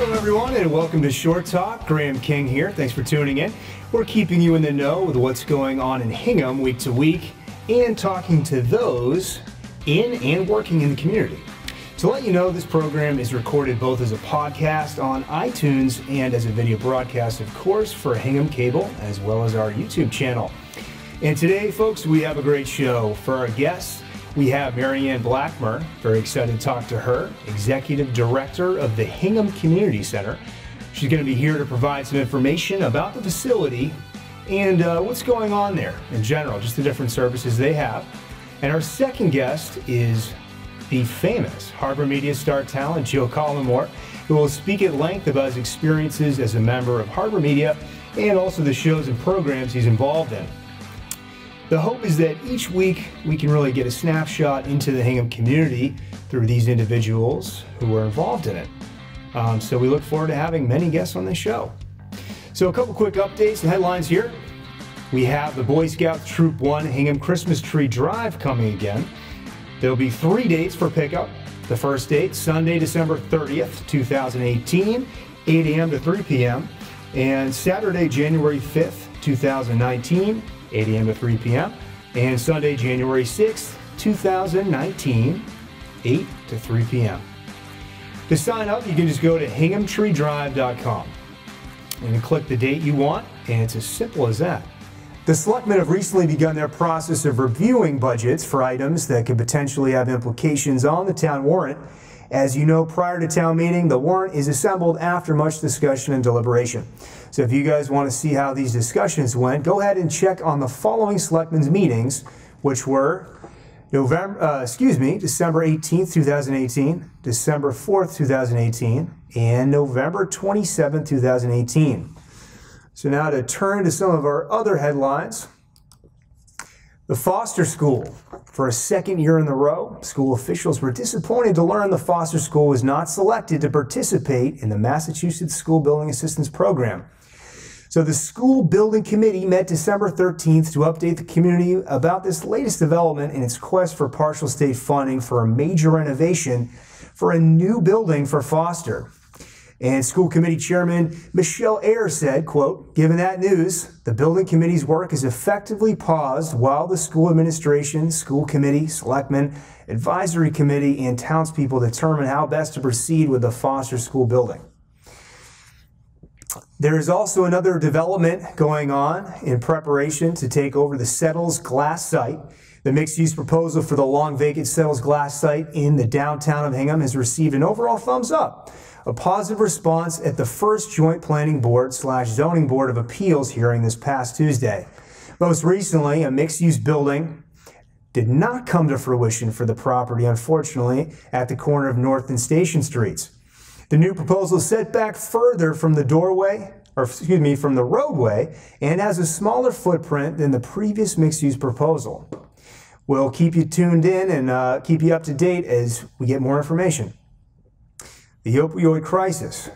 Hello everyone and welcome to Shoretalk. Graham King here. Thanks for tuning in. We're keeping you in the know with what's going on in Hingham week to week and talking to those in and working in the community. To let you know, this program is recorded both as a podcast on iTunes and as a video broadcast, of course, for Hingham Cable as well as our YouTube channel. And today, folks, we have a great show. For our guests, we have Mary Ann Blackmur. Very excited to talk to her, Executive Director of the Hingham Community Center. She's going to be here to provide some information about the facility and what's going on there in general, just the different services they have. And our second guest is the famous Harbor Media star talent, Joe Collymore, who will speak at length about his experiences as a member of Harbor Media and also the shows and programs he's involved in. The hope is that each week we can really get a snapshot into the Hingham community through these individuals who are involved in it. So we look forward to having many guests on this show. So a couple quick updates and headlines here. We have the Boy Scouts Troop 1 Hingham Christmas Tree Drive coming again. There'll be 3 dates for pickup. The first date, Sunday, December 30th, 2018, 8 a.m. to 3 p.m. And Saturday, January 5th, 2019, 8 a.m. to 3 p.m. And Sunday, January 6th, 2019, 8 to 3 p.m. To sign up, you can just go to hinghamtreedrive.com and click the date you want, and it's as simple as that. The Selectmen have recently begun their process of reviewing budgets for items that could potentially have implications on the town warrant. As you know, prior to town meeting, the warrant is assembled after much discussion and deliberation. So if you guys want to see how these discussions went, go ahead and check on the following Selectmen's meetings, which were December 18th, 2018, December 4th, 2018, and November 27th, 2018. So now to turn to some of our other headlines. The Foster School. For a second year in a row, school officials were disappointed to learn the Foster School was not selected to participate in the Massachusetts School Building Assistance Program. So the School Building Committee met December 13th to update the community about this latest development in its quest for partial state funding for a major renovation for a new building for Foster. And School Committee Chairman Michelle Ayers said, quote, "Given that news, the building committee's work is effectively paused while the school administration, school committee, selectmen, advisory committee, and townspeople determine how best to proceed with the Foster School building." There is also another development going on in preparation to take over the Settles Glass site. The mixed-use proposal for the long vacant Settles Glass site in the downtown of Hingham has received an overall thumbs up. A positive response at the first Joint Planning Board/Zoning Board of Appeals hearing this past Tuesday. Most recently, a mixed-use building did not come to fruition for the property, unfortunately, at the corner of North and Station Streets. The new proposal is set back further from the from the roadway, and has a smaller footprint than the previous mixed-use proposal. We'll keep you tuned in and keep you up to date as we get more information. The opioid crisis,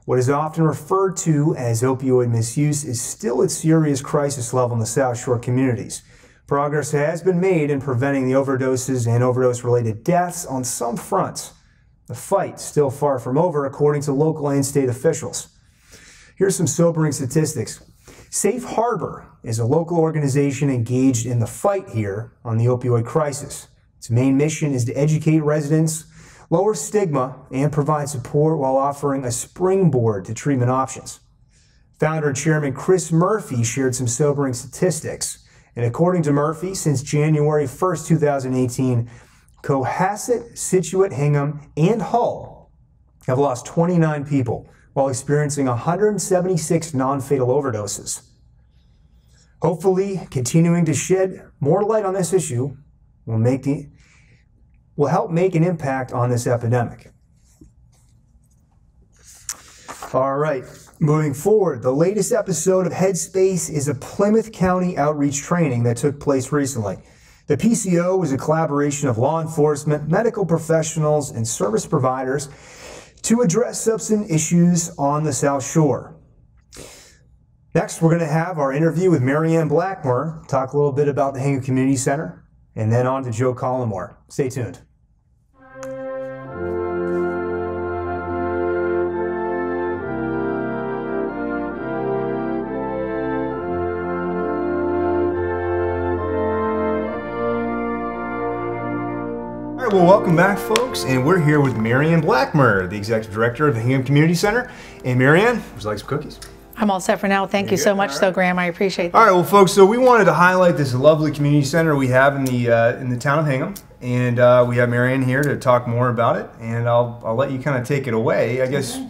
what is often referred to as opioid misuse, is still at serious crisis level in the South Shore communities. Progress has been made in preventing the overdoses and overdose-related deaths on some fronts. The fight's still far from over, according to local and state officials. Here's some sobering statistics. Safe Harbor is a local organization engaged in the fight here on the opioid crisis. Its main mission is to educate residents, lower stigma, and provide support while offering a springboard to treatment options. Founder and Chairman Chris Murphy shared some sobering statistics. And according to Murphy, since January 1st, 2018, Cohasset, Scituate, Hingham, and Hull have lost 29 people while experiencing 176 non-fatal overdoses. Hopefully, continuing to shed more light on this issue will help make an impact on this epidemic. All right, moving forward, the latest episode of Headspace is a Plymouth County outreach training that took place recently. The PCO was a collaboration of law enforcement, medical professionals, and service providers to address substance issues on the South Shore. Next, we're going to have our interview with Mary Ann Blackmur, talk a little bit about the Hingham Community Center, and then on to Joe Collymore. Stay tuned. right, well, welcome back, folks, and we're here with Mary Ann Blackmur, the Executive Director of the Hingham Community Center. And Mary Ann, would you like some cookies? I'm all set for now. Thank you so much, though, Graham. I appreciate that. All right, well, folks, so we wanted to highlight this lovely community center we have in the town of Hingham, and we have Mary Ann here to talk more about it. And I'll let you kind of take it away. I guess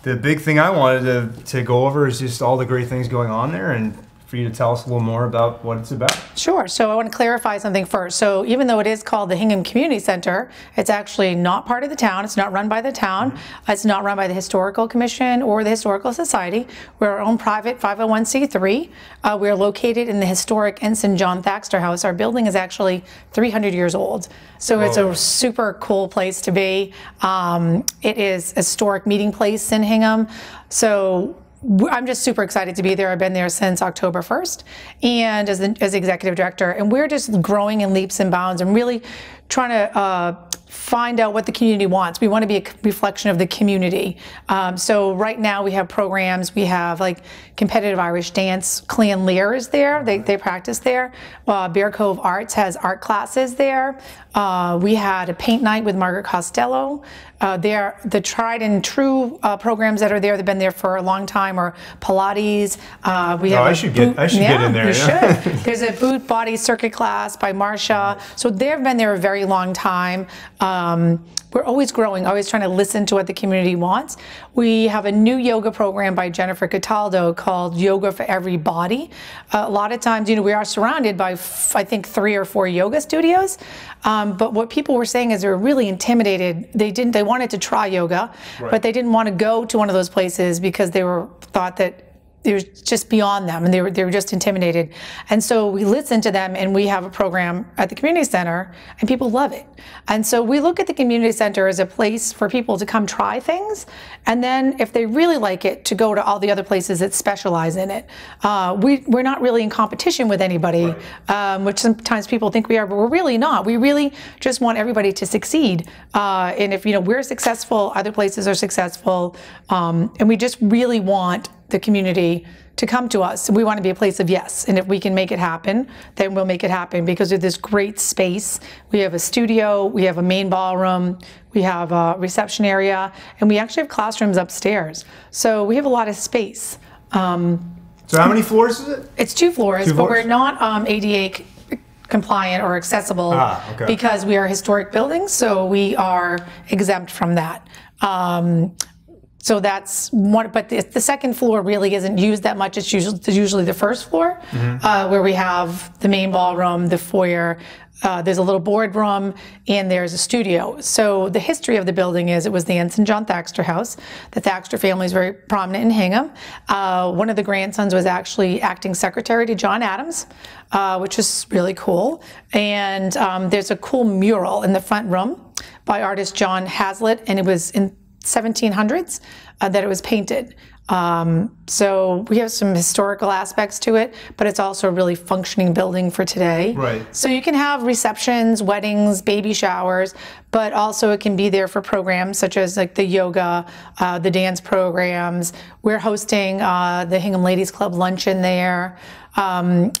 the big thing I wanted to go over is just all the great things going on there, and for you to tell us a little more about what it's about. Sure. So I want to clarify something first. So even though it is called the Hingham Community Center, it's actually not part of the town. It's not run by the town. It's not run by the Historical Commission or the Historical Society. We're our own private 501c3. We're located in the historic Ensign John Thaxter House. Our building is actually 300 years old. So it's a super cool place to be. It is a historic meeting place in Hingham. So I'm just super excited to be there. I've been there since October 1st and as executive director, and we're just growing in leaps and bounds and really trying to find out what the community wants. We want to be a reflection of the community. So right now we have programs. We have like competitive Irish dance. Clan Lear is there. They practice there. Bear Cove Arts has art classes there. We had a paint night with Margaret Costello. They're the tried and true programs that are there. They've been there for a long time. Or Pilates. I should get in there. You should. There's a boot body circuit class by Marcia. So they've been there a very long time. We're always growing, always trying to listen to what the community wants. We have a new yoga program by Jennifer Cataldo called Yoga for Everybody. A lot of times, we are surrounded by, I think, 3 or 4 yoga studios. But what people were saying is they were really intimidated. They wanted to try yoga, but they didn't want to go to one of those places because they thought that it was just beyond them, and they were just intimidated. And so we listened to them, and we have a program at the community center, and people love it. And so we look at the community center as a place for people to come try things, and then if they really like it, to go to all the other places that specialize in it. We're not really in competition with anybody, which sometimes people think we are, but we're really not. We really just want everybody to succeed. And if we're successful, other places are successful, and we just really want the community to come to us. We want to be a place of yes, and if we can make it happen, then we'll make it happen because of this great space. We have a studio, we have a main ballroom, we have a reception area, and we actually have classrooms upstairs. So we have a lot of space. So how many floors is it? It's 2 floors, but we're not ADA compliant or accessible because we are historic buildings, so we are exempt from that. So that's one, but the second floor really isn't used that much. It's usually the first floor, where we have the main ballroom, the foyer. There's a little boardroom, and there's a studio. So the history of the building is it was the Ensign John Thaxter House. The Thaxter family is very prominent in Hingham. One of the grandsons was actually acting secretary to John Adams, which is really cool. And there's a cool mural in the front room by artist John Hazlitt, and it was in 1700s that it was painted. So we have some historical aspects to it, but it's also a really functioning building for today. Right. So you can have receptions, weddings, baby showers, but also it can be there for programs such as like the yoga, the dance programs. We're hosting the Hingham Ladies Club luncheon there.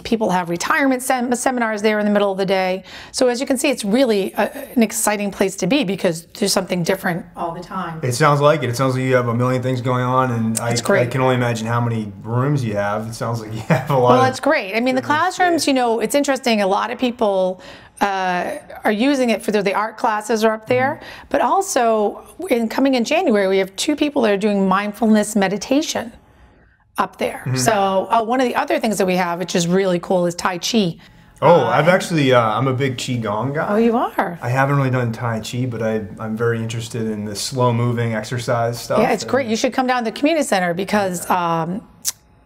People have retirement seminars there in the middle of the day. So as you can see, it's really an exciting place to be because there's something different all the time. It sounds like it. It sounds like you have a million things going on, and I can only imagine how many rooms you have. It sounds like you have a lot. Well, that's great. I mean, the classrooms, it's interesting. A lot of people are using it for the art classes are up there, but also coming in January, we have 2 people that are doing mindfulness meditation up there. So one of the other things that we have, which is really cool, is Tai Chi. I've actually, I'm a big Qigong guy. Oh, you are? I haven't really done Tai Chi, but I'm very interested in the slow-moving exercise stuff. Yeah, it's great. You should come down to the community center because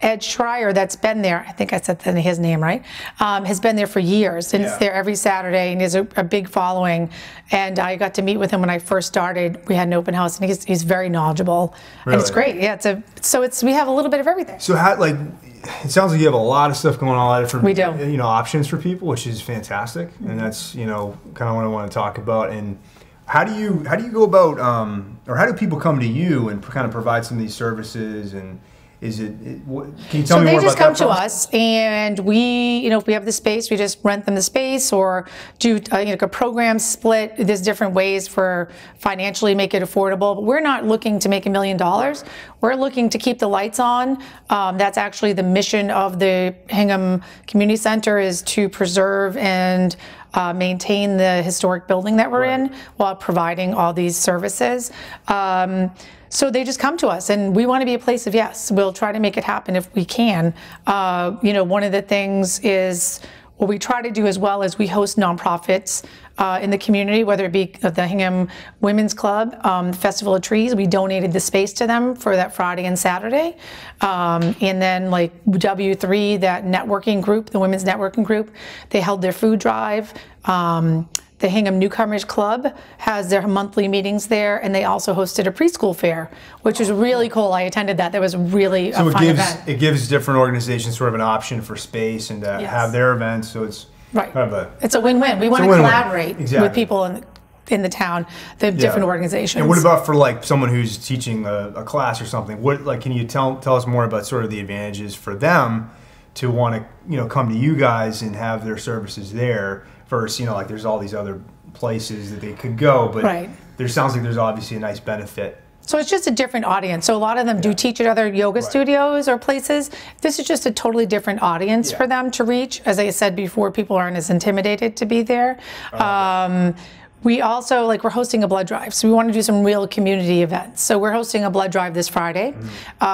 Ed Schreier, that's been there, I think I said his name right, has been there for years, and it's there every Saturday, and he has a big following. And I got to meet with him when I first started. We had an open house, and he's very knowledgeable, and it's great. Yeah, we have a little bit of everything. So it sounds like you have a lot of stuff going on, a lot of different we do. Options for people, which is fantastic, and that's kind of what I want to talk about. And how do you go about, or how do people come to you and kind of provide some of these services and Is it? Can you tell me more about that? So they just come to us, and we, if we have the space, we just rent them the space, or do a program split. There's different ways for financially make it affordable. But we're not looking to make $1 million. We're looking to keep the lights on. That's actually the mission of the Hingham Community Center, is to preserve and maintain the historic building that we're in while providing all these services. So they just come to us, and we want to be a place of yes. We'll try to make it happen if we can. One of the things is what we try to do as well is we host nonprofits in the community, whether it be the Hingham Women's Club, Festival of Trees. We donated the space to them for that Friday and Saturday. And then like W3, that networking group, the women's networking group, they held their food drive. The Hingham Newcomers Club has their monthly meetings there, and they also hosted a preschool fair, which was really cool. I attended that. That was really a fun event. It gives different organizations sort of an option for space and to have their events, so it's kind of it's a win-win. We want to collaborate with people in the town, the different organizations. And what about for like someone who's teaching a class or something? What can you tell us more about sort of the advantages for them to want to come to you guys and have their services there? First, like there's all these other places that they could go, but there sounds like there's obviously a nice benefit. So it's just a different audience. So a lot of them do teach at other yoga studios or places. This is just a totally different audience for them to reach. As I said before, people aren't as intimidated to be there. We also, we're hosting a blood drive, so we want to do some real community events. So we're hosting a blood drive this Friday.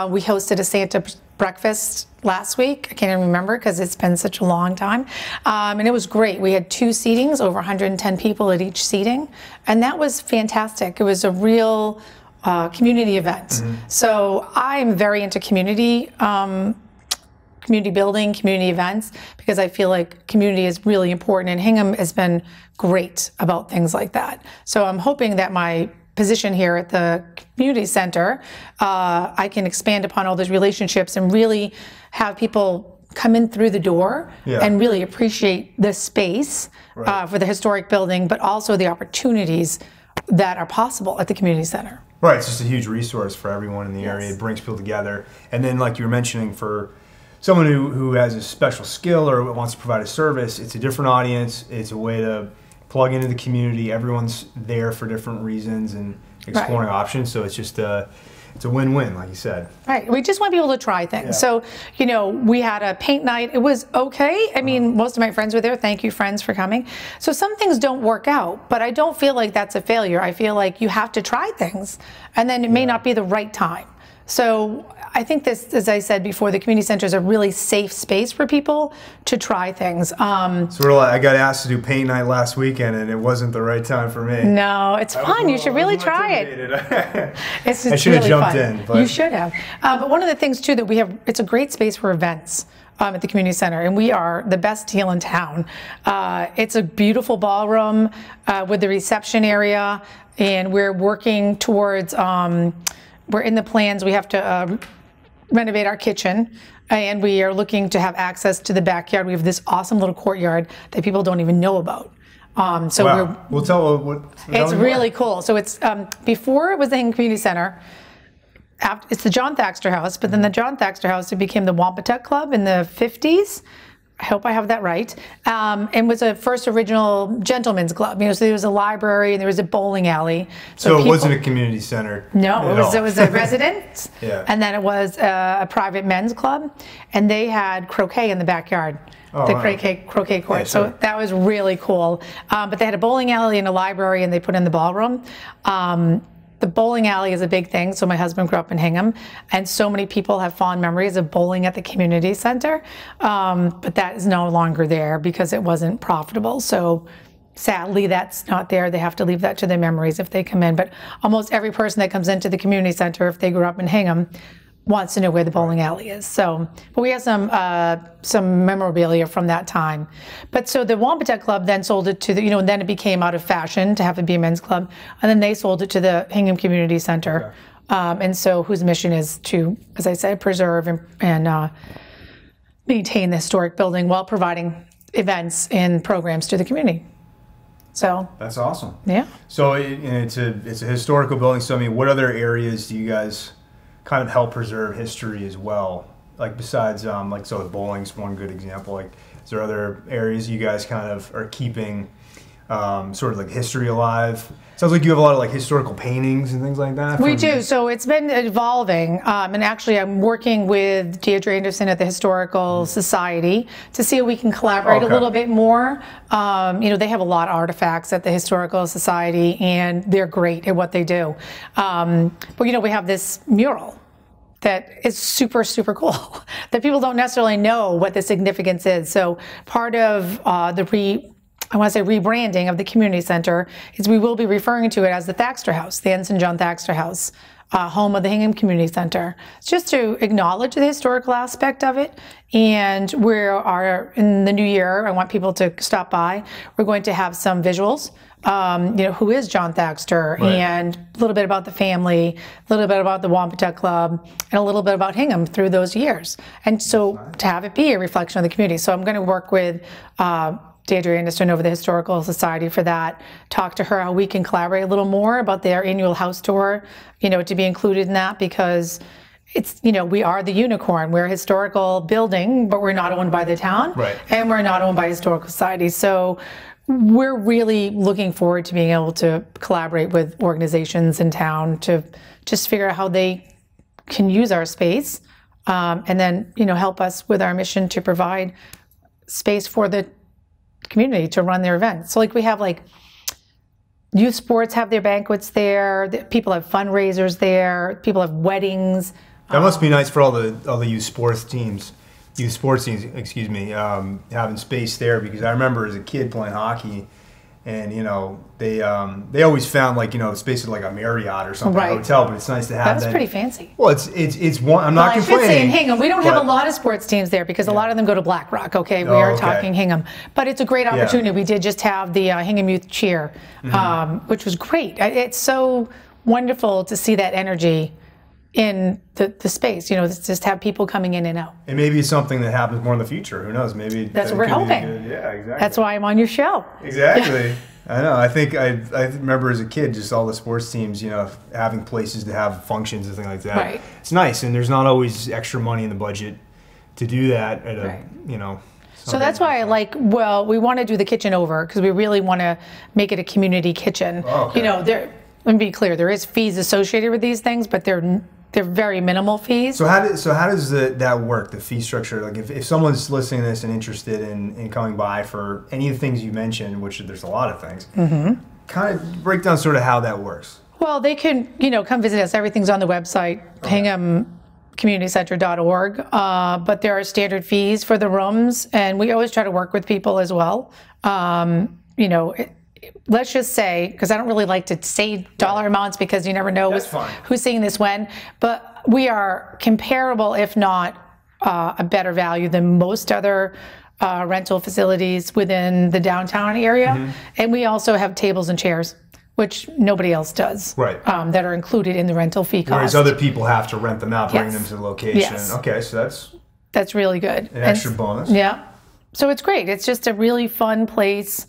We hosted a Santa breakfast last week. I can't even remember because it's been such a long time. And it was great. We had 2 seatings, over 110 people at each seating, and that was fantastic. It was a real community event. So I'm very into community building, community events, because I feel like community is really important, and Hingham has been great about things like that. So I'm hoping that my position here at the community center, I can expand upon all those relationships and really have people come in through the door and really appreciate the space for the historic building, but also the opportunities that are possible at the community center. Right, it's just a huge resource for everyone in the area. It brings people together. And then like you were mentioning, for someone who has a special skill or wants to provide a service, it's a different audience. It's a way to plug into the community. Everyone's there for different reasons and exploring options. So it's just it's a win-win, like you said. Right. We just want people to try things. So, we had a paint night. It was okay. I mean, most of my friends were there. Thank you, friends, for coming. So some things don't work out, but I don't feel like that's a failure. I feel like you have to try things, and then it may not be the right time. So I think this, as I said before, the community center is a really safe space for people to try things. I got asked to do paint night last weekend, and it wasn't the right time for me. No, it's fun. You should really try it. I should have jumped in. But you should have. But one of the things too that we have, it's a great space for events at the community center, and we are the best deal in town. It's a beautiful ballroom with the reception area, and we're working towards. We're in the plans. We have to renovate our kitchen, and we are looking to have access to the backyard. We have this awesome little courtyard that people don't even know about. We'll tell what. It's really cool. So it's before it was the Hingham Community Center. It's the John Thaxter House, but then the John Thaxter House, it became the Wampatuck Club in the 50s. I hope I have that right. And was a first original gentleman's club. So there was a library and there was a bowling alley. So it wasn't a community center. No, it was a residence. And then it was a private men's club, and they had croquet in the backyard. Croquet court. So that was really cool. But they had a bowling alley and a library, and they put in the ballroom. The bowling alley is a big thing. So my husband grew up in Hingham, and so many people have fond memories of bowling at the community center. But that is no longer there because it wasn't profitable. So sadly, that's not there. They have to leave that to their memories if they come in. But almost every person that comes into the community center, if they grew up in Hingham, wants to know where the bowling alley is. So, but we have some memorabilia from that time. But so the Wampatuck Club then sold it to the, and then it became out of fashion to have it be a men's club, and then they sold it to the Hingham Community Center, and so whose mission is to, as I said, preserve and maintain the historic building while providing events and programs to the community. So that's awesome. Yeah. So it's a historical building. So I mean, what other areas do you guys kind of help preserve history as well? Like besides, like so the bowling's one good example. Like, is there other areas you guys kind of are keeping sort of like history alive? Sounds like you have a lot of like historical paintings and things like that. We do. So it's been evolving, and actually I'm working with Deirdre Anderson at the Historical Society to see if we can collaborate a little bit more. You know, they have a lot of artifacts at the Historical Society, and they're great at what they do. But you know, we have this mural that is super, super cool that people don't necessarily know what the significance is. So part of I want to say rebranding of the community center is we will be referring to it as the Thaxter House, the Ensign John Thaxter House, home of the Hingham Community Center. It's just to acknowledge the historical aspect of it. And we are in the new year. I want people to stop by. We're going to have some visuals. You know, who is John Thaxter, and a little bit about the family, a little bit about the Wampatuck Club, and a little bit about Hingham through those years. And so to have it be a reflection of the community. So I'm going to work with Deirdre Anderson over the Historical Society for that, talk to her how we can collaborate a little more about their annual house tour, you know, to be included in that, because it's, you know, we are the unicorn. We're a historical building, but we're not owned by the town, and we're not owned by Historical Society. So we're really looking forward to being able to collaborate with organizations in town to just figure out how they can use our space, and then, you know, help us with our mission to provide space for the community to run their events. So like we have like youth sports have their banquets there, people have fundraisers there, people have weddings. That must be nice for all the youth sports teams, excuse me, having space there, because I remember as a kid playing hockey, and you know they always found like, you know, space at like a Marriott or something, a hotel, but it's nice to have that. That's pretty fancy. Well, it's one. I'm not complaining. I should say in Hingham, we don't have a lot of sports teams there because a lot of them go to Black Rock. Okay, we are talking Hingham, but it's a great opportunity. We did just have the Hingham Youth Cheer, which was great. It's so wonderful to see that energy in the space, you know, just have people coming in and out. And maybe it's something that happens more in the future. Who knows? Maybe that's what we're hoping. Yeah, exactly. That's why I'm on your show. Exactly. I know. I think I remember as a kid, just all the sports teams, you know, having places to have functions and things like that. Right. It's nice, and there's not always extra money in the budget to do that at a, you know. So that's why I like, well, we want to do the kitchen over because we really want to make it a community kitchen. You know, let me be clear, there is fees associated with these things, but they're very minimal fees. So how does that work, the fee structure? Like if someone's listening to this and interested in coming by for any of the things you mentioned, which there's a lot of things, kind of break down sort of how that works. Well, they can, you know, come visit us. Everything's on the website, hinghamcommunitycenter.org, but there are standard fees for the rooms, and we always try to work with people as well. You know, let's just say, because I don't really like to say dollar amounts because you never know who's seeing this when, but we are comparable, if not a better value than most other rental facilities within the downtown area. And we also have tables and chairs, which nobody else does, that are included in the rental fee cost. Whereas other people have to rent them out, bring them to the location. Okay, so that's really good. An extra bonus. Yeah. So it's great. It's just a really fun place.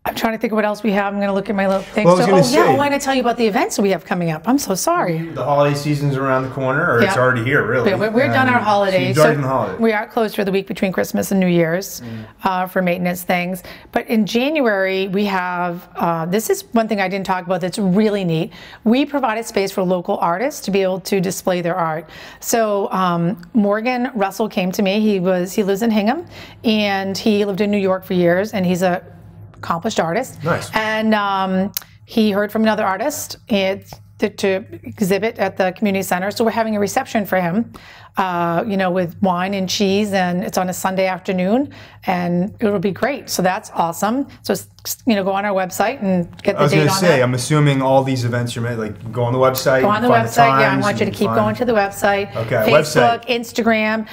I'm trying to think of what else we have. I'm going to look at my little thing. Well, I want to tell you about the events that we have coming up. I'm so sorry. The holiday season's around the corner, or it's already here, really. We're done our holidays. So the holiday. We are closed for the week between Christmas and New Year's for maintenance things. But in January, we have, this is one thing I didn't talk about that's really neat. We provided space for local artists to be able to display their art. So Morgan Russell came to me. He lives in Hingham, and he lived in New York for years, and he's a accomplished artist. Nice. And he heard from another artist to exhibit at the community center. So we're having a reception for him, you know, with wine and cheese, and it's on a Sunday afternoon, and it'll be great. So that's awesome. So, you know, go on our website and get the date on that. I was going to say, I'm assuming all these events you're making, like, go on the website. Go on the website. Yeah, I want you to keep going to the website. Okay, Facebook, Instagram.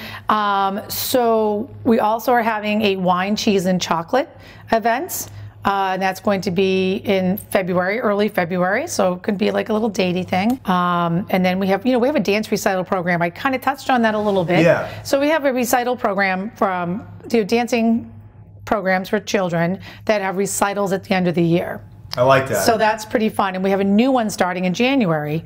So we also are having a wine, cheese, and chocolate event. And that's going to be in February, early February, so it could be like a little datey thing. And then we have a dance recital program. I kind of touched on that a little bit. Yeah. So we have a recital program from dancing programs for children that have recitals at the end of the year. I like that. So that's pretty fun. And we have a new one starting in January.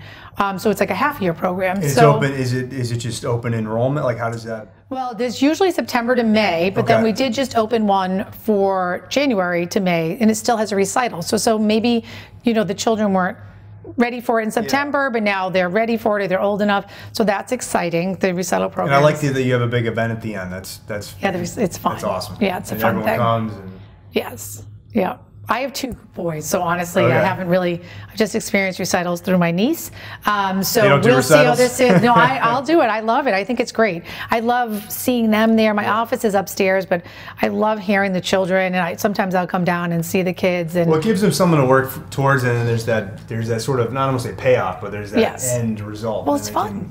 So it's like a half-year program. It's open. Is it just open enrollment? Like, how does that? Well, there's usually September to May, but then we did just open one for January to May, and it still has a recital. So maybe, the children weren't ready for it in September, but now they're ready for it, or they're old enough. So that's exciting, the recital program. And I like that you have a big event at the end. That's it's fun. That's awesome. Yeah, it's a fun thing. Everyone comes. Yes. Yeah. I have 2 boys, so honestly, I haven't really. I just experienced recitals through my niece. So we'll see how this is. No, I'll do it. I love it. I think it's great. I love seeing them there. My office is upstairs, but I love hearing the children, and sometimes I'll come down and see the kids. And well, it gives them something to work towards, and then there's that sort of, not almost say payoff, but there's that end result. Well, it's fun.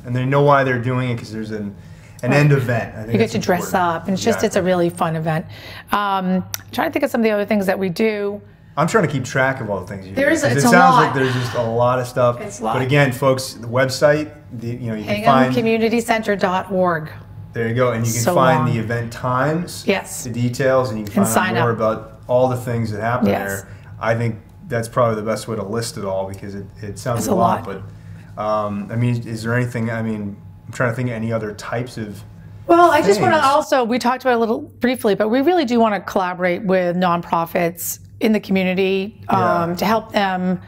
And they know why they're doing it because there's an end event. I think you get to dress up, and it's a really fun event. I'm trying to think of some of the other things that we do. I'm trying to keep track of all the things you do. It sounds like there's just a lot of stuff. It's a lot. But again, folks, the website, you can find HinghamCommunityCenter.org. There you go, and you can find the event times, the details, and you can find out more about all the things that happen there. I think that's probably the best way to list it all because it sounds a lot. But is there anything? I'm trying to think of any other types of. Well, I just want to also, we talked about it a little briefly, but we really do want to collaborate with nonprofits in the community to help them,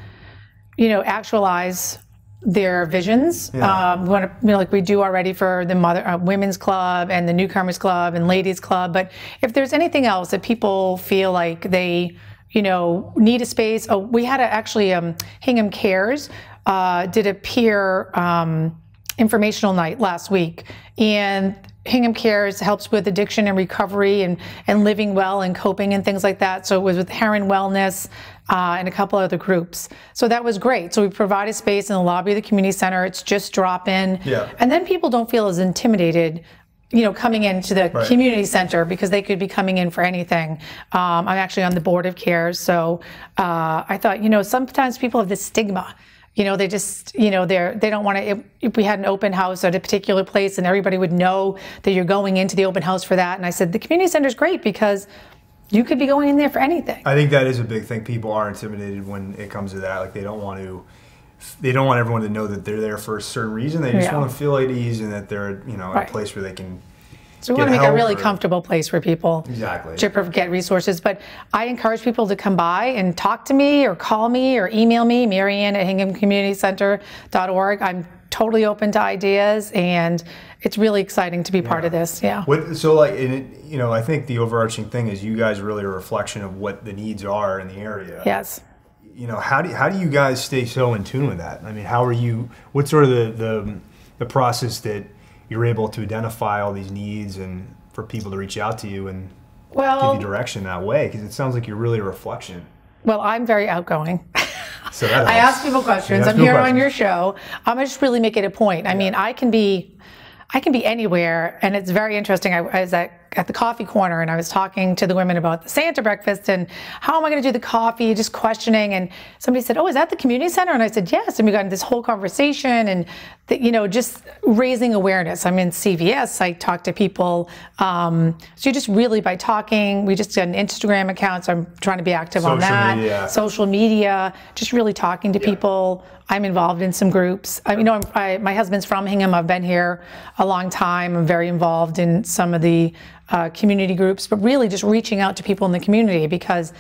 actualize their visions. We want to, like we do already for the Women's Club and the Newcomers Club and Ladies Club. But if there's anything else that people feel like they, need a space. We had actually Hingham Cares did a peer informational night last week, and Hingham Cares helps with addiction and recovery and living well and coping and things like that. So it was with Heron Wellness and a couple other groups. So that was great. So we provide a space in the lobby of the community center. It's just drop in. And then people don't feel as intimidated coming into the community center because they could be coming in for anything. I'm actually on the board of CARES. So I thought, sometimes people have this stigma. They just, they don't want to, if we had an open house at a particular place and everybody would know that you're going into the open house for that. And I said, the community center is great because you could be going in there for anything. I think that is a big thing. People are intimidated when it comes to that. Like they don't want everyone to know that they're there for a certain reason. They just want to feel at ease and that they're, a place where they can. So we want to make a really comfortable place for people to get resources. But I encourage people to come by and talk to me or call me or email me, Mary Ann at HinghamCommunityCenter.org. I'm totally open to ideas, and it's really exciting to be part of this. I think the overarching thing is you guys are really a reflection of what the needs are in the area. Yes. How do you guys stay so in tune with that? How are you? What's sort of the process that you're able to identify all these needs and for people to reach out to you and give you direction that way? Because it sounds like you're really a reflection. Well, I'm very outgoing. So I ask people questions. I'm here on your show. I'm just really make it a point. I can be anywhere, and it's very interesting. I was at the coffee corner, and I was talking to the women about the Santa breakfast and how am I going to do the coffee, just questioning. And somebody said, "Oh, is that the community center?" And I said, "Yes." And we got into this whole conversation and, just raising awareness. I'm in CVS. I talk to people. So you just really, by talking, we just got an Instagram account, so I'm trying to be active on that. Social media, just really talking to people. I'm involved in some groups. My husband's from Hingham. I've been here a long time. I'm very involved in some of the community groups, but really just reaching out to people in the community because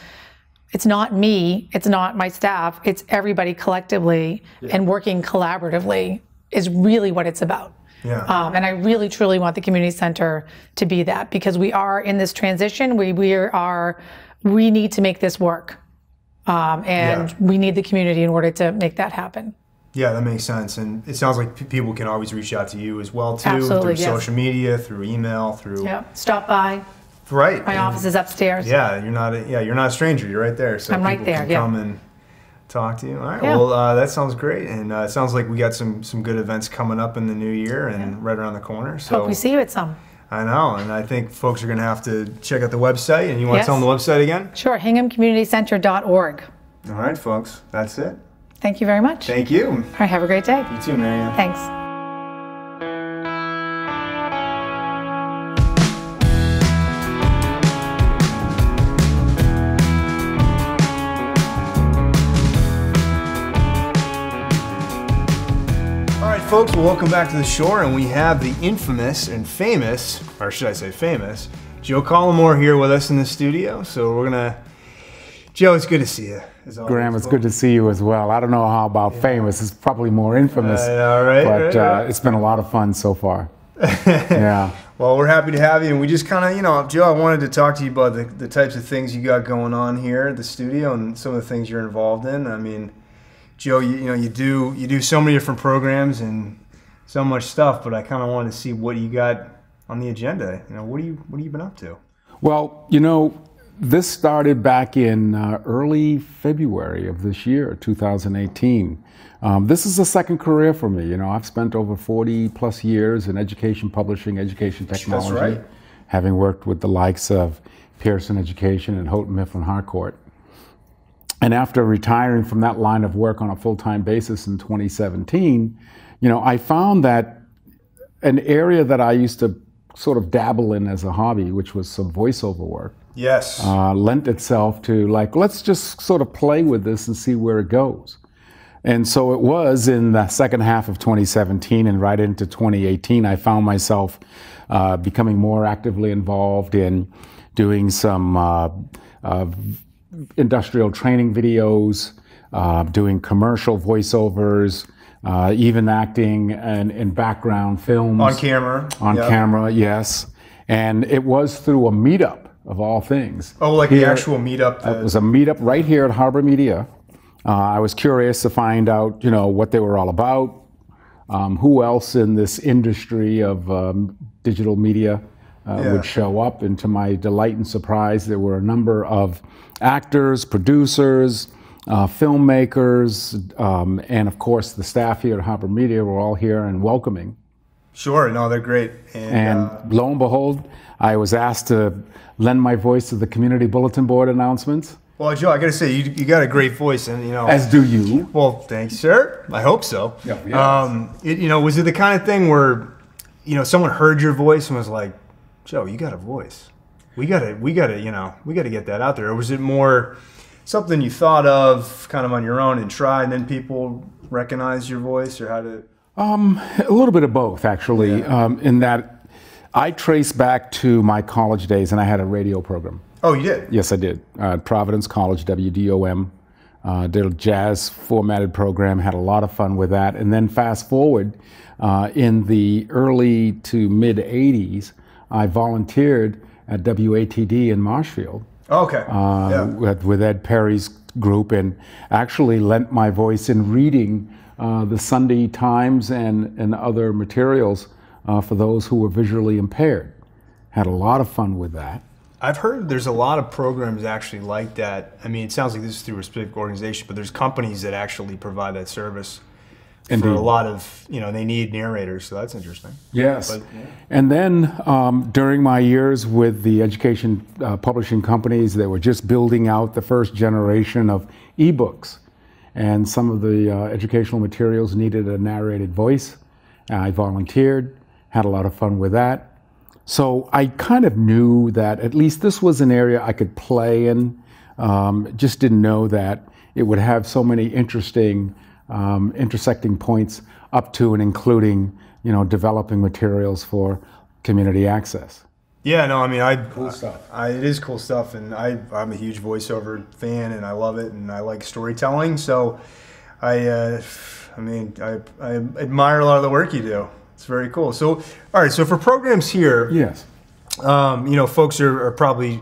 it's not me, it's not my staff, it's everybody collectively and working collaboratively is really what it's about. And I really, truly want the community center to be that because we are in this transition. We need to make this work. We need the community in order to make that happen. Yeah, that makes sense. And it sounds like people can always reach out to you as well, too. Absolutely, through social media, through email, through... Yeah, stop by. Right. My office is upstairs. Yeah, you're not a stranger. You're right there. So I'm right there, can come and talk to you. All right, well, that sounds great. And it sounds like we got some good events coming up in the new year and right around the corner. So hope we see you at some. I know, and I think folks are going to have to check out the website. And you want to tell them the website again? Sure, HinghamCommunityCenter.org. All right, folks, that's it. Thank you very much. Thank you. All right, have a great day. You too, Mary Ann. Thanks. folks, welcome back to the Shore, and we have the infamous and famous, or should I say famous, Joe Collymore here with us in the studio. So we're gonna, Joe, it's good to see you. Graham, it's good to see you as well. I don't know how about famous. It's probably more infamous. Right. It's been a lot of fun so far. Yeah. Well, we're happy to have you, and we just kind of, Joe, I wanted to talk to you about the types of things you got going on here at the studio and some of the things you're involved in. I mean, Joe, you do so many different programs and so much stuff, but I kind of wanted to see what you got on the agenda. What have you been up to? Well, this started back in early February of this year, 2018. This is a second career for me. I've spent over 40 plus years in education publishing, education technology, That's right. Having worked with the likes of Pearson Education and Houghton Mifflin Harcourt. And after retiring from that line of work on a full-time basis in 2017, I found that an area that I used to sort of dabble in as a hobby, which was some voiceover work, yes, lent itself to let's just sort of play with this and see where it goes. And so it was in the second half of 2017 and right into 2018, I found myself becoming more actively involved in doing some industrial training videos, doing commercial voiceovers, even acting in background films. On camera. Camera, yes. And it was through a meetup, of all things. Oh, like the actual meetup? It was a meetup right here at Harbor Media. I was curious to find out, what they were all about, who else in this industry of digital media would show up. And to my delight and surprise, there were a number of actors, producers, filmmakers, and of course the staff here at Harbor Media were all here and welcoming. Sure, no, they're great. And lo and behold, I was asked to lend my voice to the community bulletin board announcements. Well, Joe, I got to say, you got a great voice, and as do you. Well, thanks, sir. I hope so. Yeah. Was it the kind of thing where, someone heard your voice and was like, Joe, you got a voice. We gotta get that out there. Or was it more something you thought of kind of on your own and tried, and then people recognized your voice, or how did? A little bit of both, actually. In that, I trace back to my college days, and I had a radio program. Oh, you did? Yes, I did. Providence College, WDOM. Did a jazz formatted program, had a lot of fun with that. And then fast forward, in the early to mid 80s, I volunteered at WATD in Marshfield. Okay. With Ed Perry's group, and actually lent my voice in reading the Sunday Times and other materials for those who were visually impaired. Had a lot of fun with that. I've heard there's a lot of programs actually like that. I mean, it sounds like this is through a specific organization, but there's companies that actually provide that service. Indeed. For a lot of, they need narrators, so that's interesting. Yes. But, yeah. And then during my years with the education publishing companies, they were just building out the first generation of ebooks. And some of the educational materials needed a narrated voice. I volunteered, had a lot of fun with that. So I kind of knew that at least this was an area I could play in. Just didn't know that it would have so many interesting intersecting points up to and including, developing materials for community access. Yeah, no, I mean, cool stuff. It is cool stuff, and I'm a huge voiceover fan, and I love it, and I like storytelling. So, I admire a lot of the work you do. It's very cool. So, all right. So for programs here, yes, folks are probably,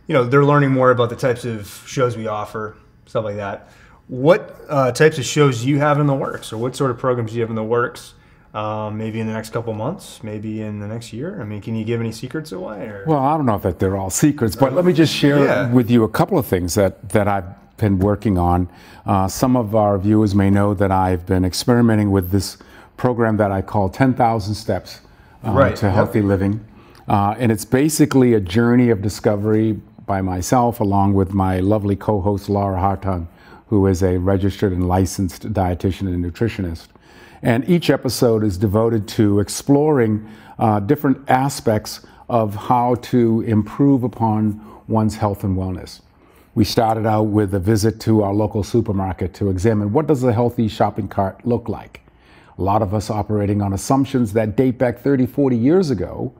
they're learning more about the types of shows we offer, stuff like that. What types of shows do you have in the works, or what sort of programs do you have in the works? Maybe in the next couple months, maybe in the next year. I mean, can you give any secrets away? Or? Well, I don't know if they're all secrets, but let me just share with you a couple of things that I've been working on. Some of our viewers may know that I've been experimenting with this program that I call 10,000 Steps to Healthy Living. And it's basically a journey of discovery by myself, along with my lovely co-host, Laura Hartung, who is a registered and licensed dietitian and nutritionist. And each episode is devoted to exploring different aspects of how to improve upon one's health and wellness. We started out with a visit to our local supermarket to examine what does a healthy shopping cart look like? A lot of us operating on assumptions that date back 30, 40 years ago.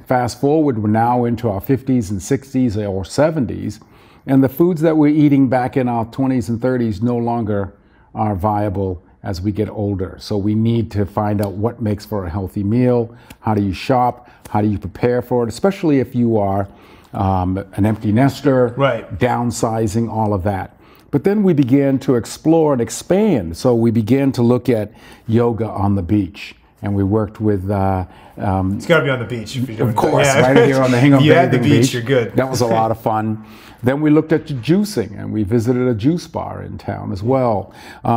Fast forward, we're now into our 50s and 60s or 70s, and the foods that we're eating back in our 20s and 30s no longer are viable as we get older. So we need to find out what makes for a healthy meal. How do you shop? How do you prepare for it? Especially if you are an empty nester, downsizing, all of that. But then we began to explore and expand. So we began to look at yoga on the beach. And we worked with... it's got to be on the beach. If you're doing of course, right here on the Hingham If you had the Bathing beach, you're good. That was a lot of fun. Then we looked at juicing, and we visited a juice bar in town as well.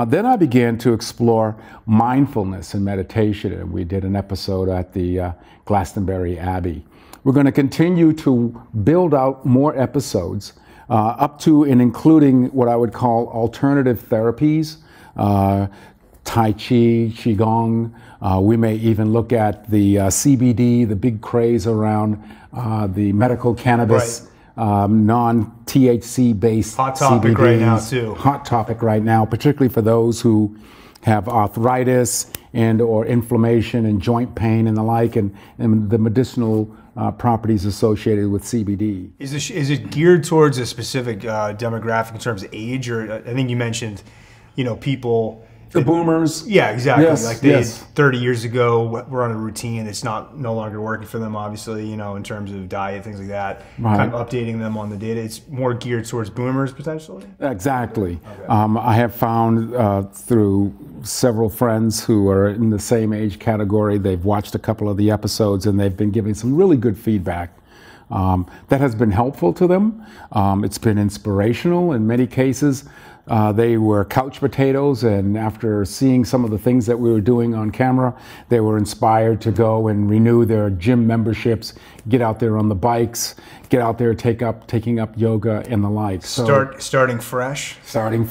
Then I began to explore mindfulness and meditation, and we did an episode at the Glastonbury Abbey. We're going to continue to build out more episodes up to and including what I would call alternative therapies, Tai Chi, Qigong. We may even look at the CBD, the big craze around the medical cannabis, non-THC based hot topic CBDs. Right now too. Hot topic right now, particularly for those who have arthritis and or inflammation and joint pain and the like, and the medicinal properties associated with CBD. Is it geared towards a specific demographic in terms of age, or I think you mentioned, people. The boomers. Yeah, exactly. Yes, like they 30 years ago were on a routine. It's no longer working for them, obviously, in terms of diet, things like that. Right. Kind of updating them on the data. It's more geared towards boomers, potentially? Exactly. Okay. I have found through several friends who are in the same age category, they've watched a couple of the episodes and they've been giving some really good feedback. That has been helpful to them. It's been inspirational in many cases. They were couch potatoes, and after seeing some of the things that we were doing on camera, they were inspired to go and renew their gym memberships, get out there on the bikes, get out there taking up yoga and the like. So starting fresh? Starting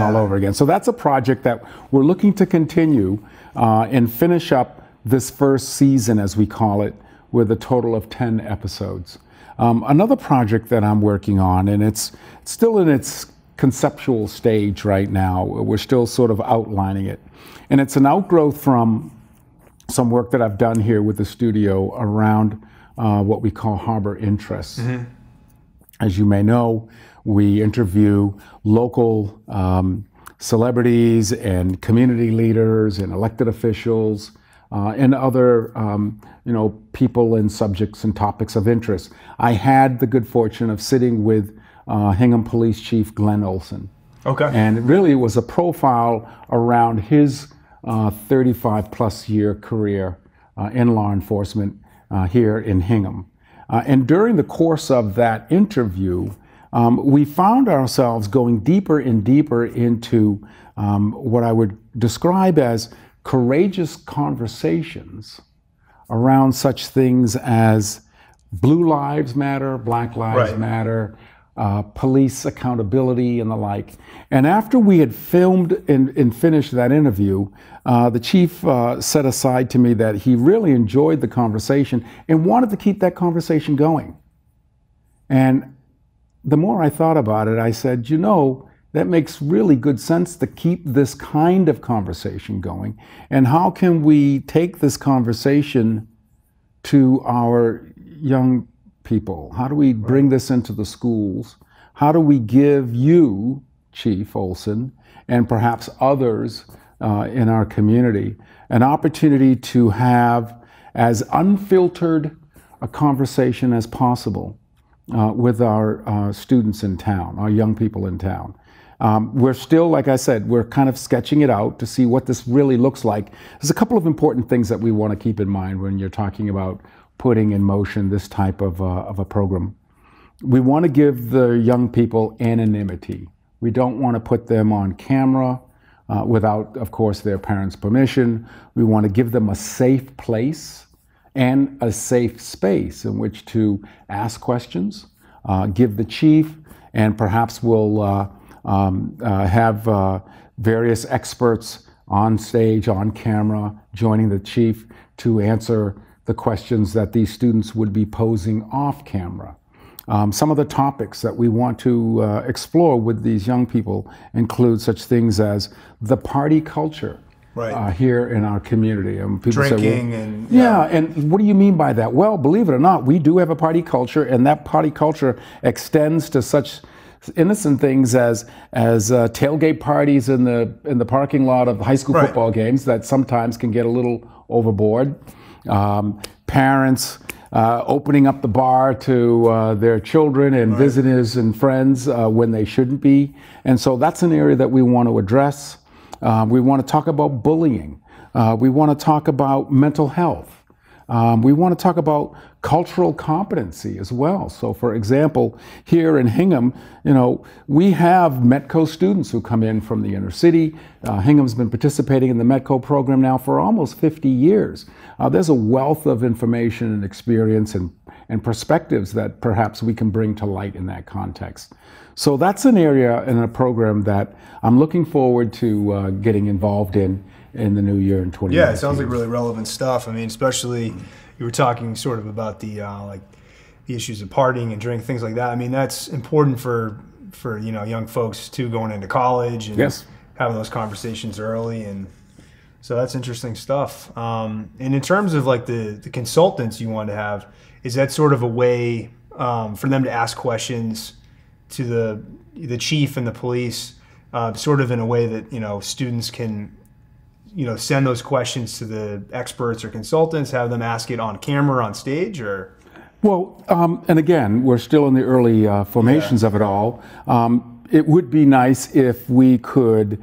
all over again. So that's a project that we're looking to continue and finish up this first season, as we call it, with a total of 10 episodes. Another project that I'm working on, and it's still in its conceptual stage right now. We're still sort of outlining it. And it's an outgrowth from some work that I've done here with the studio around what we call harbor interests. Mm-hmm. As you may know, we interview local celebrities and community leaders and elected officials and other people and subjects and topics of interest. I had the good fortune of sitting with Hingham Police Chief Glenn Olson. Okay. And really it was a profile around his 35 plus year career in law enforcement here in Hingham. And during the course of that interview, we found ourselves going deeper and deeper into what I would describe as courageous conversations around such things as Blue Lives Matter, Black Lives Matter, police accountability and the like. And after we had filmed and finished that interview, the chief set aside to me that he really enjoyed the conversation and wanted to keep that conversation going. And the more I thought about it, I said, that makes really good sense to keep this kind of conversation going. And how can we take this conversation to our young people? How do we bring this into the schools? How do we give you, Chief Olson, and perhaps others in our community, an opportunity to have as unfiltered a conversation as possible with our students in town, our young people in town? We're still, like I said, we're kind of sketching it out to see what this really looks like. There's a couple of important things that we want to keep in mind when you're talking about putting in motion this type of a program. We want to give the young people anonymity. We don't want to put them on camera without, of course, their parents' permission. We want to give them a safe place and a safe space in which to ask questions, give the chief, and perhaps we'll have various experts on stage, on camera, joining the chief to answer the questions that these students would be posing off camera. Some of the topics that we want to explore with these young people include such things as the party culture here in our community. And people drinking say, well, and what do you mean by that? Well, believe it or not, we do have a party culture, and that party culture extends to such innocent things as tailgate parties in the parking lot of high school football games that sometimes can get a little overboard. Parents opening up the bar to their children and visitors and friends when they shouldn't be. And so that's an area that we want to address. We want to talk about bullying. We want to talk about mental health. We want to talk about cultural competency as well. So, for example, here in Hingham, we have Metco students who come in from the inner city. Hingham's been participating in the Metco program now for almost 50 years. There's a wealth of information and experience and perspectives that perhaps we can bring to light in that context. So that's an area in a program that I'm looking forward to getting involved in the new year in 2019. Yeah, it sounds like really relevant stuff. I mean, especially you were talking sort of about the the issues of partying and drinking, things like that. I mean, that's important for young folks too, going into college and having those conversations early, and so that's interesting stuff. And in terms of like the consultants you want to have, is that sort of a way for them to ask questions to the chief and the police, sort of in a way that students can send those questions to the experts or consultants, have them ask it on camera, on stage, or? Well, and again, we're still in the early formations of it all. It would be nice if we could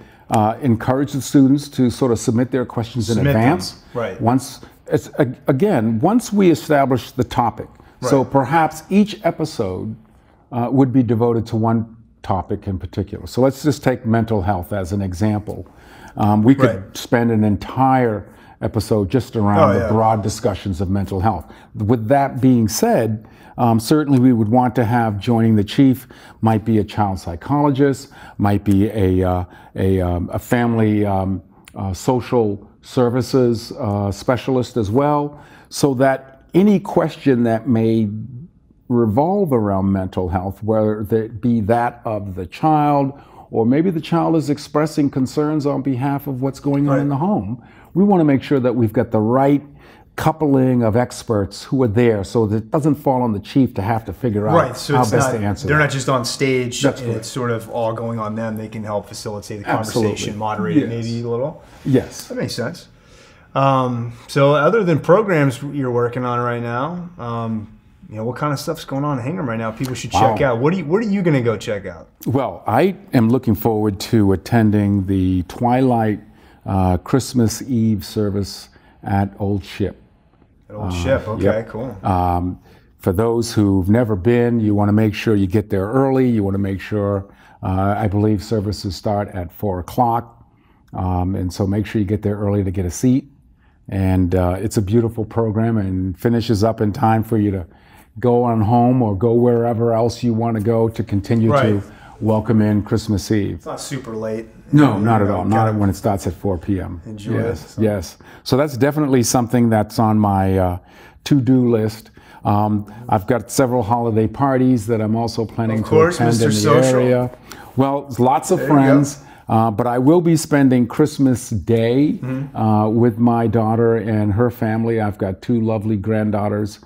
encourage the students to sort of submit their questions in advance. Right. Once we establish the topic. So perhaps each episode would be devoted to one topic in particular. So let's just take mental health as an example. We could spend an entire episode just around the broad discussions of mental health. With that being said, certainly we would want to have joining the chief, might be a child psychologist, might be a family social services specialist as well, so that any question that may revolve around mental health, whether it be that of the child, or maybe the child is expressing concerns on behalf of what's going on in the home, we want to make sure that we've got the right coupling of experts who are there, so that it doesn't fall on the chief to have to figure out so how best to answer They're that. not just on stage and it's sort of all going on them. They can help facilitate the conversation, moderate it maybe a little. Yes. That makes sense. So other than programs you're working on right now, what kind of stuff's going on in Hingham right now? People should check out. What are you going to go check out? Well, I am looking forward to attending the Twilight Christmas Eve service at Old Ship. At Old Ship, okay, cool. For those who've never been, you want to make sure you get there early. You want to make sure, I believe services start at 4 o'clock. And so make sure you get there early to get a seat. And it's a beautiful program and finishes up in time for you to go on home or go wherever else you want to go to continue to welcome in Christmas Eve. It's not super late. No, not at all. Not when it starts at 4 p.m. Enjoy it. Yes. So that's definitely something that's on my to-do list. I've got several holiday parties that I'm also planning to attend in the area. Well, lots of friends. But I will be spending Christmas Day with my daughter and her family. I've got 2 lovely granddaughters.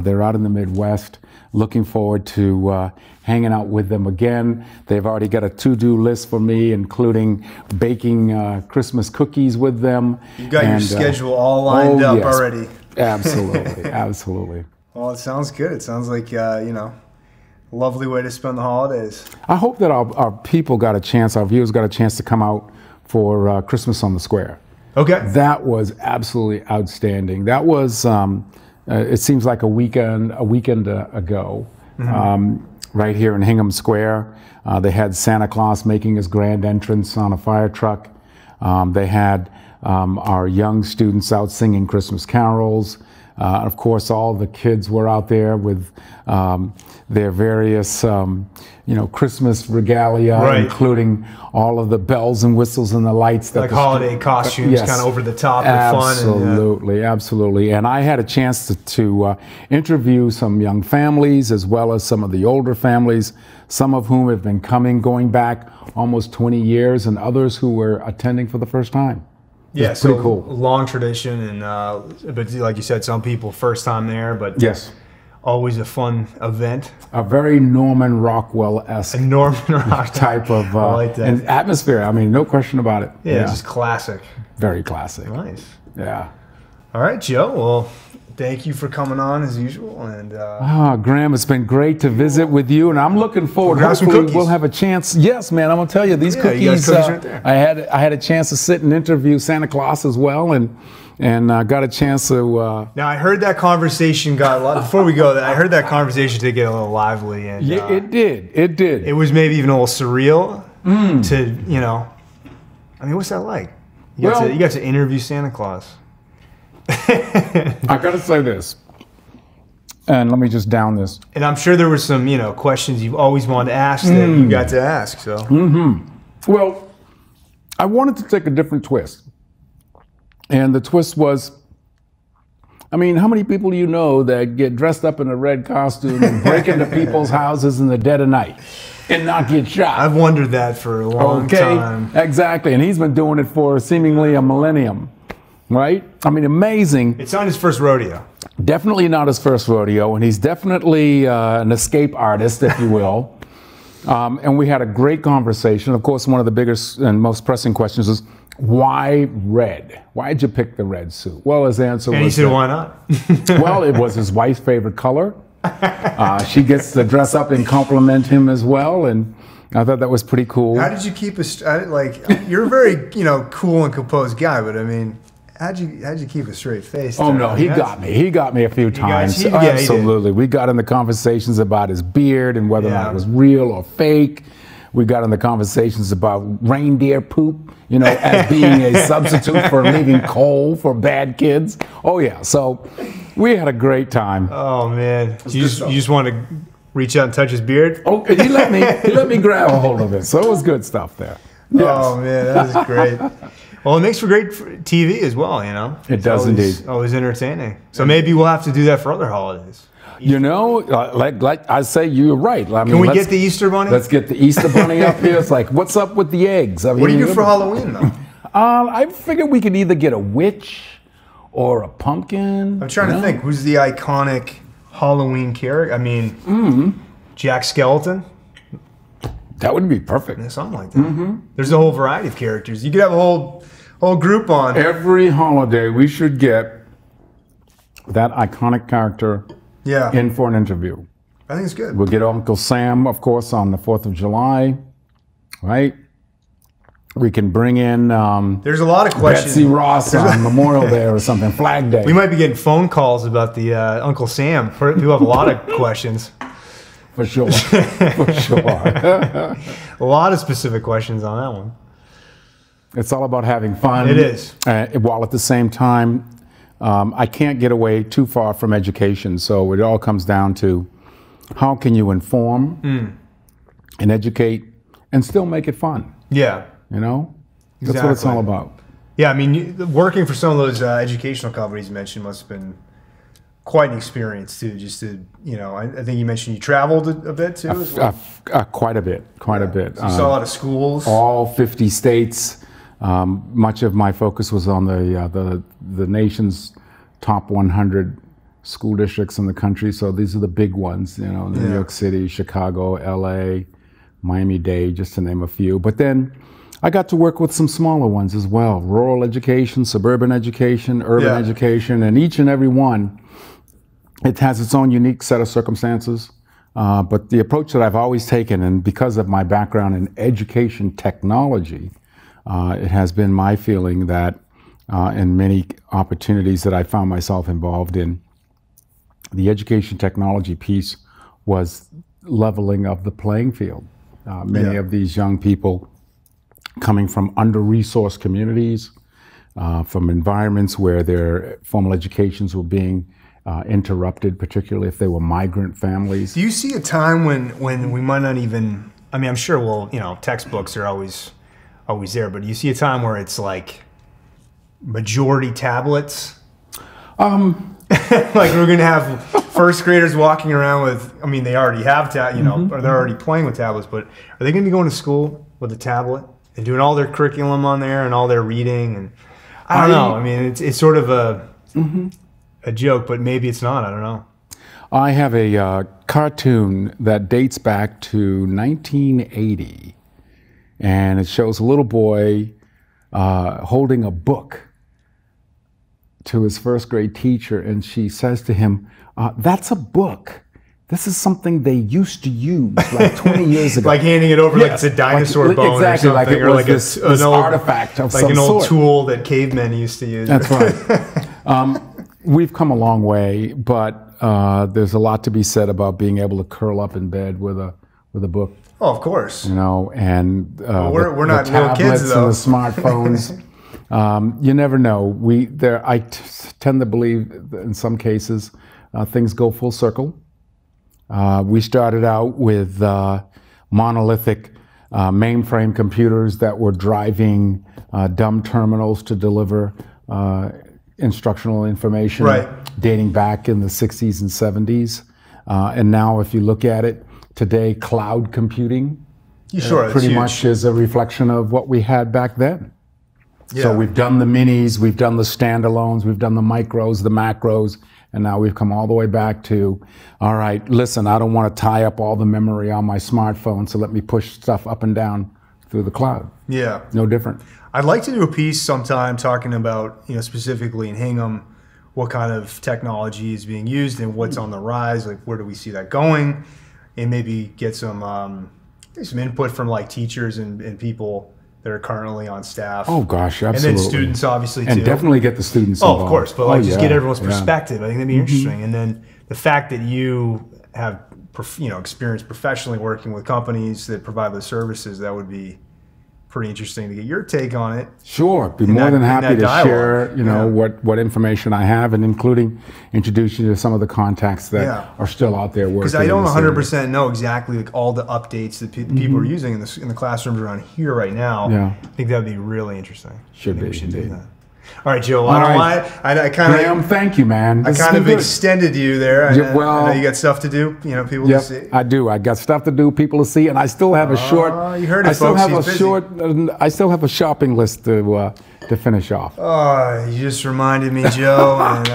They're out in the Midwest. Looking forward to hanging out with them again. They've already got a to-do list for me, including baking Christmas cookies with them. You've got your schedule all lined up already. Absolutely, absolutely. Well, it sounds good. It sounds like, lovely way to spend the holidays. I hope that our people got a chance, our viewers got a chance to come out for Christmas on the Square. Okay. That was absolutely outstanding. That was, it seems like a weekend ago, right here in Hingham Square. They had Santa Claus making his grand entrance on a fire truck. They had our young students out singing Christmas carols. Of course, all the kids were out there with their various, Christmas regalia, including all of the bells and whistles and the lights. Like holiday costumes, kind of over the top and fun. Absolutely, absolutely. And I had a chance to interview some young families as well as some of the older families, some of whom have been going back almost 20 years, and others who were attending for the first time. Yeah, it's pretty so cool. Long tradition, and but like you said, some people first time there, but Yes. Always a fun event. A very Norman Rockwell-esque type of I like that. and atmosphere. I mean, no question about it. Yeah, it's just classic. Very classic. Nice. Yeah. All right, Joe. Well, thank you for coming on as usual. And Graham, it's been great to visit with you, and I'm looking forward. Grab some Hopefully, cookies. we'll have a chance. Yes, man, I'm gonna tell you these cookies. You got cookies right there. I had a chance to sit and interview Santa Claus as well, and got a chance to. Now I heard that conversation got a lot. Before we go, I heard that conversation did get a little lively, and Yeah, it did. It did. it was maybe even a little surreal to I mean, what's that like? You got to interview Santa Claus. I gotta say this, and let me just down this. And I'm sure there were some, questions you've always wanted to ask that you got to ask. So, Well, I wanted to take a different twist, and the twist was, I mean, how many people do you know that get dressed up in a red costume and break into people's houses in the dead of night and not get shot? I've wondered that for a long time. Exactly, and he's been doing it for seemingly a millennium, right? I mean, amazing. It's not his first rodeo. Definitely not his first rodeo, and he's definitely an escape artist, if you will. And we had a great conversation. Of course, one of the biggest and most pressing questions is, why red? Why'd you pick the red suit? Well, his answer was... And he said, why not? Well, it was his wife's favorite color. She gets to dress up and compliment him as well, and I thought that was pretty cool. How did you keep you're a very, cool and composed guy, but I mean... How'd you keep a straight face? Oh no, he got me. He got me a few times. Yeah, absolutely. We got into conversations about his beard and whether or not it was real or fake. We got into conversations about reindeer poop, as being a substitute for leaving coal for bad kids. Oh yeah, so we had a great time. Oh man, you just want to reach out and touch his beard? Oh, he let me grab a hold of it. So it was good stuff there. Yes. Oh man, that is great. Well, it makes for great TV as well, It does indeed. Always entertaining. So maybe we'll have to do that for other holidays. Like I say, you're right. I mean, can we get the Easter Bunny? Let's get the Easter Bunny up here. It's like, what's up with the eggs? I mean, what do you do for Halloween, though? I figured we could either get a witch or a pumpkin. I'm trying to think. Who's the iconic Halloween character? I mean, Jack Skeleton? That would be perfect. Yeah, something like that. There's a whole variety of characters. You could have a whole group on. Every holiday, we should get that iconic character in for an interview. I think it's good. We'll get Uncle Sam, of course, on the 4th of July, right? We can bring in there's a lot of questions. Betsy Ross on Memorial Day or something, Flag Day. We might be getting phone calls about the Uncle Sam. People have a lot of questions. For sure. For sure. A lot of specific questions on that one. It's all about having fun. It is. While at the same time, I can't get away too far from education. So it all comes down to how can you inform and educate and still make it fun? Yeah. That's what it's all about. Yeah, I mean, working for some of those educational companies you mentioned must have been quite an experience too. Just to, I think you mentioned you traveled a bit too. As well. Quite a bit. A bit. So you saw a lot of schools. All 50 states. Much of my focus was on the nation's top 100 school districts in the country. So these are the big ones. New York City, Chicago, L.A., Miami-Dade, just to name a few. But then I got to work with some smaller ones as well. Rural education, suburban education, urban education, and each and every one. It has its own unique set of circumstances, but the approach that I've always taken, and because of my background in education technology, it has been my feeling that in many opportunities that I found myself involved in, the education technology piece was leveling of the playing field. Many of these young people coming from under-resourced communities, from environments where their formal educations were being interrupted, particularly if they were migrant families. Do you see a time when we might not even, I mean, I'm sure textbooks are always there, but do you see a time where it's like majority tablets? Like we're going to have first graders walking around with, I mean, they already have, or they're already playing with tablets, but are they going to be going to school with a tablet and doing all their curriculum on there and all their reading? And I don't know. I mean, it's sort of a joke, but maybe it's not. I don't know. I have a cartoon that dates back to 1980, and it shows a little boy holding a book to his first grade teacher, and she says to him, "That's a book. This is something they used to use like 20 years ago." Like handing it over like it's a dinosaur bone exactly, or something. like it was this old artifact of like some an old sort. tool that cavemen used to use. That's right. We've come a long way, but there's a lot to be said about being able to curl up in bed with a book. Oh, of course. You know, and we're not the little tablets kids, though. and the smartphones. You never know. I tend to believe that in some cases things go full circle. We started out with monolithic mainframe computers that were driving dumb terminals to deliver instructional information, dating back in the 60s and 70s. And now if you look at it, today cloud computing pretty much is a reflection of what we had back then. Yeah. So we've done the minis, we've done the standalones, we've done the micros, the macros, and now we've come all the way back to, all right, listen, I don't want to tie up all the memory on my smartphone, so let me push stuff up and down through the cloud. Yeah. No different. I'd like to do a piece sometime talking about, specifically in Hingham, what kind of technology is being used and what's on the rise, like where do we see that going, and maybe get some input from like teachers and people that are currently on staff. Oh gosh, absolutely. And then students obviously too. And definitely get the students involved. Of course, but just get everyone's perspective. I think that'd be interesting. And then the fact that you have experience professionally working with companies that provide those services, that would be pretty interesting to get your take on it. Sure, be more than happy to share, what information I have, and including introduce you to some of the contacts that are still out there working. Because I don't 100% know exactly like all the updates that people are using in the classrooms around here right now. Yeah. I think that would be really interesting. Should be. We should do that. All right, Joe. I kind of. Graham, thank you, man. I kind of extended you there. I know you got stuff to do. People to see. I do. I got stuff to do, people to see, and I still have a short. You heard it, folks. I still have a shopping list to finish off. Oh, you just reminded me, Joe. And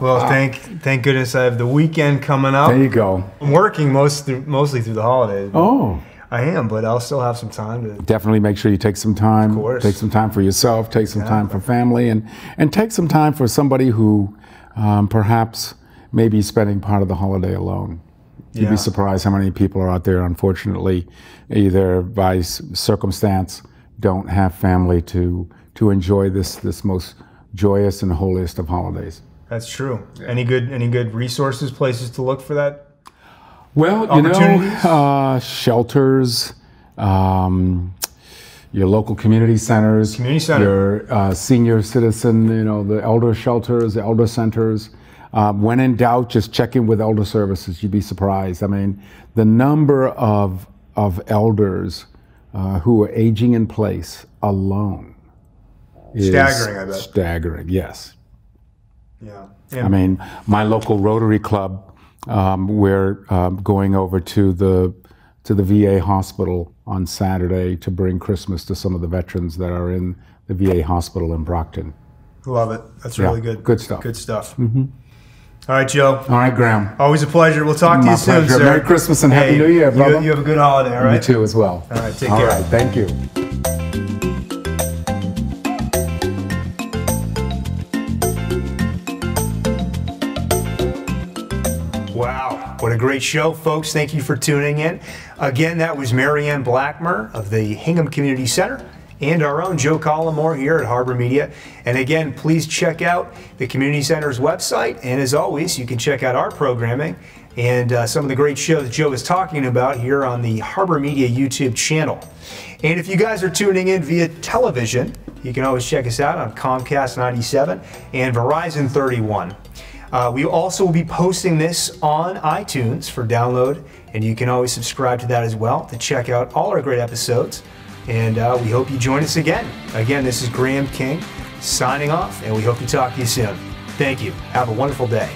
well, thank goodness I have the weekend coming up. There you go. I'm working mostly through the holidays. Oh. I am, but I'll still have some time to... Definitely make sure you take some time. Of course. Take some time for yourself, take some time for family, and take some time for somebody who perhaps may be spending part of the holiday alone. You'd be surprised how many people are out there, unfortunately, either by circumstance, don't have family to enjoy this most joyous and holiest of holidays. That's true. Yeah. Any good resources, places to look for that? Well, shelters, your local community centers, your senior citizen, the elder shelters, the elder centers. When in doubt, just check in with elder services. You'd be surprised. I mean, the number of elders who are aging in place alone is staggering, I bet. Staggering, yes. Yeah. I mean, my local Rotary Club, we're going over to the VA hospital on Saturday to bring Christmas to some of the veterans that are in the VA hospital in Brockton. Love it. That's really good. Good stuff. Good stuff. Mm-hmm. All right, Joe. All right, Graham. Always a pleasure. We'll talk to you soon, sir. Merry Christmas and Happy New Year, brother. You have a good holiday, all right? You too as well. All right, take care. All right, thank you. Wow, what a great show, folks. Thank you for tuning in. Again, that was Mary Ann Blackmur of the Hingham Community Center and our own Joe Collymore here at Harbor Media. And again, please check out the Community Center's website. And as always, you can check out our programming and some of the great shows Joe is talking about here on the Harbor Media YouTube channel. And if you guys are tuning in via television, you can always check us out on Comcast 97 and Verizon 31. We also will be posting this on iTunes for download, and you can always subscribe to that as well to check out all our great episodes. And we hope you join us again. Again, this is Graham King signing off, and we hope to talk to you soon. Thank you. Have a wonderful day.